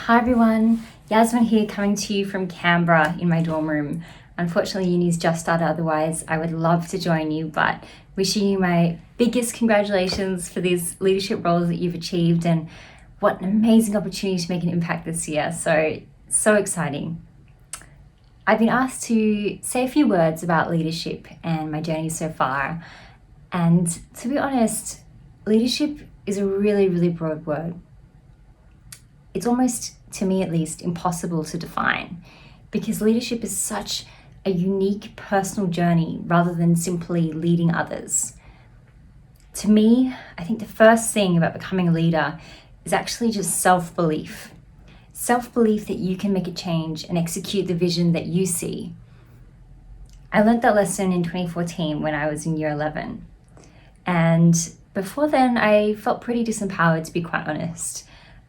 Hi everyone, Yasmin here coming to you from Canberra in my dorm room. Unfortunately, uni's just started, otherwise I would love to join you, but wishing you my biggest congratulations for these leadership roles that you've achieved, and what an amazing opportunity to make an impact this year. So exciting. I've been asked to say a few words about leadership and my journey so far. And to be honest, leadership is a really broad word. It's almost, to me at least, impossible to define, because leadership is such a unique personal journey rather than simply leading others. To me, I think the first thing about becoming a leader is actually just self-belief. Self-belief that you can make a change and execute the vision that you see. I learned that lesson in 2014 when I was in year 11. And before then, I felt pretty disempowered, to be quite honest.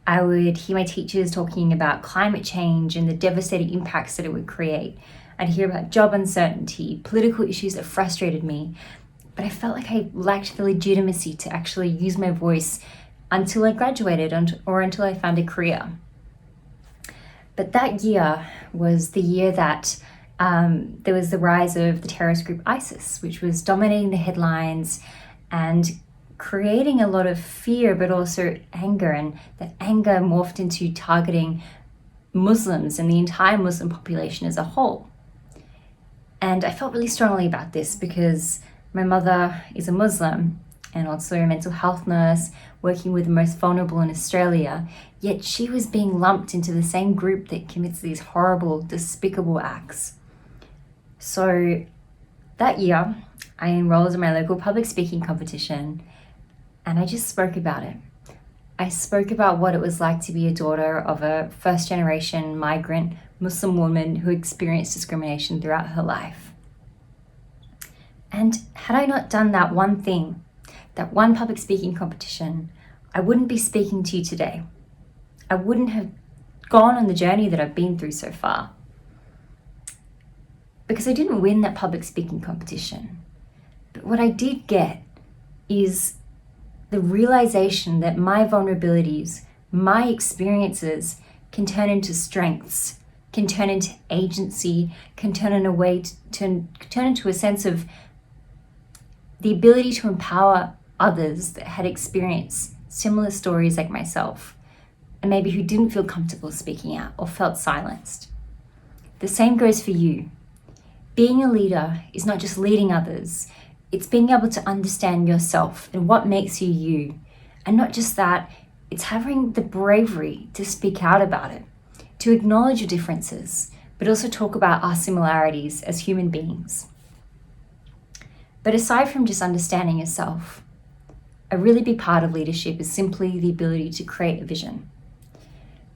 I would hear my teachers talking about climate change and the devastating impacts that it would create. I'd hear about job uncertainty, political issues that frustrated me, but I felt like I lacked the legitimacy to actually use my voice until I graduated or until I found a career. But that year was the year that there was the rise of the terrorist group ISIS, which was dominating the headlines and creating a lot of fear, but also anger, and that anger morphed into targeting Muslims and the entire Muslim population as a whole. And I felt really strongly about this because my mother is a Muslim and also a mental health nurse working with the most vulnerable in Australia, yet she was being lumped into the same group that commits these horrible, despicable acts. So that year, I enrolled in my local public speaking competition, and I just spoke about it. I spoke about what it was like to be a daughter of a first-generation migrant Muslim woman who experienced discrimination throughout her life. And had I not done that one thing, that one public speaking competition, I wouldn't be speaking to you today. I wouldn't have gone on the journey that I've been through so far. Because I didn't win that public speaking competition. But what I did get is the realization that my vulnerabilities, my experiences can turn into strengths, can turn into agency, can turn into a sense of the ability to empower others that had experienced similar stories like myself, and maybe who didn't feel comfortable speaking out or felt silenced. The same goes for you. Being a leader is not just leading others, it's being able to understand yourself and what makes you you. And not just that, it's having the bravery to speak out about it, to acknowledge your differences, but also talk about our similarities as human beings. But aside from just understanding yourself, a really big part of leadership is simply the ability to create a vision.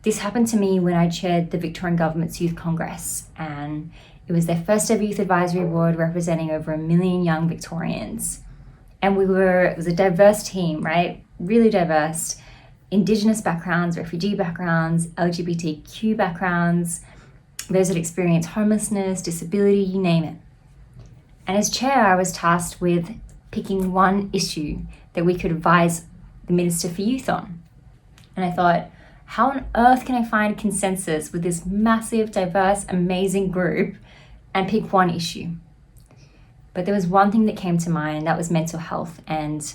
This happened to me when I chaired the Victorian Government's Youth Congress, and it was their first ever Youth Advisory Board representing over 1 million young Victorians. And it was a diverse team, right? Really diverse. Indigenous backgrounds, refugee backgrounds, LGBTQ backgrounds, those that experience homelessness, disability, you name it. And as chair, I was tasked with picking one issue that we could advise the Minister for Youth on. And I thought, how on earth can I find consensus with this massive, diverse, amazing group and pick one issue? But there was one thing that came to mind, and that was mental health. And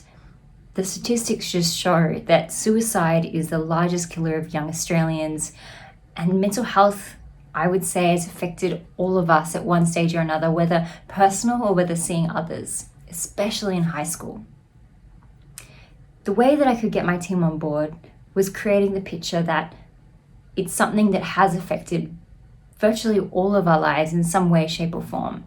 the statistics just show that suicide is the largest killer of young Australians. And mental health, I would say, has affected all of us at one stage or another, whether personal or whether seeing others, especially in high school. The way that I could get my team on board was creating the picture that it's something that has affected virtually all of our lives in some way, shape, or form.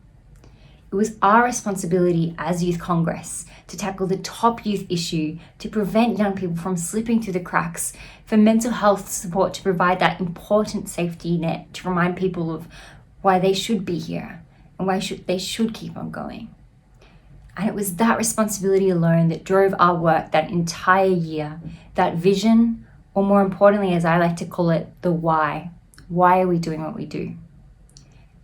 It was our responsibility as Youth Congress to tackle the top youth issue, to prevent young people from slipping through the cracks, for mental health support to provide that important safety net to remind people of why they should be here and why they should keep on going. And it was that responsibility alone that drove our work that entire year, that vision, or more importantly, as I like to call it, the why. Why are we doing what we do?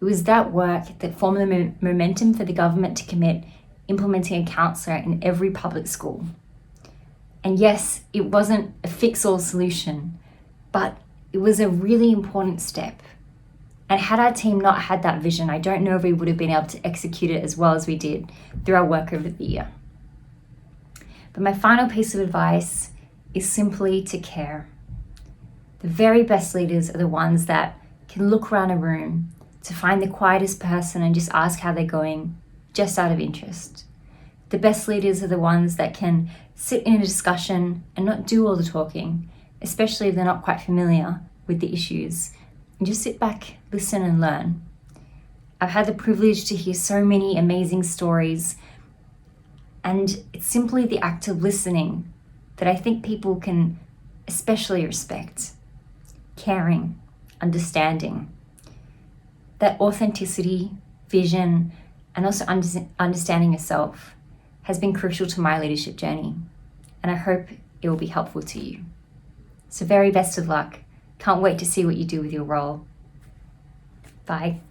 It was that work that formed the momentum for the government to commit implementing a counsellor in every public school. And yes, it wasn't a fix-all solution, but it was a really important step. And had our team not had that vision, I don't know if we would have been able to execute it as well as we did through our work over the year. But my final piece of advice is simply to care. The very best leaders are the ones that can look around a room to find the quietest person and just ask how they're going, just out of interest. The best leaders are the ones that can sit in a discussion and not do all the talking, especially if they're not quite familiar with the issues, and just sit back, listen and learn. I've had the privilege to hear so many amazing stories, and it's simply the act of listening that I think people can especially respect. Caring, understanding. That authenticity, vision, and also understanding yourself has been crucial to my leadership journey, and I hope it will be helpful to you. So very best of luck. Can't wait to see what you do with your role. Bye.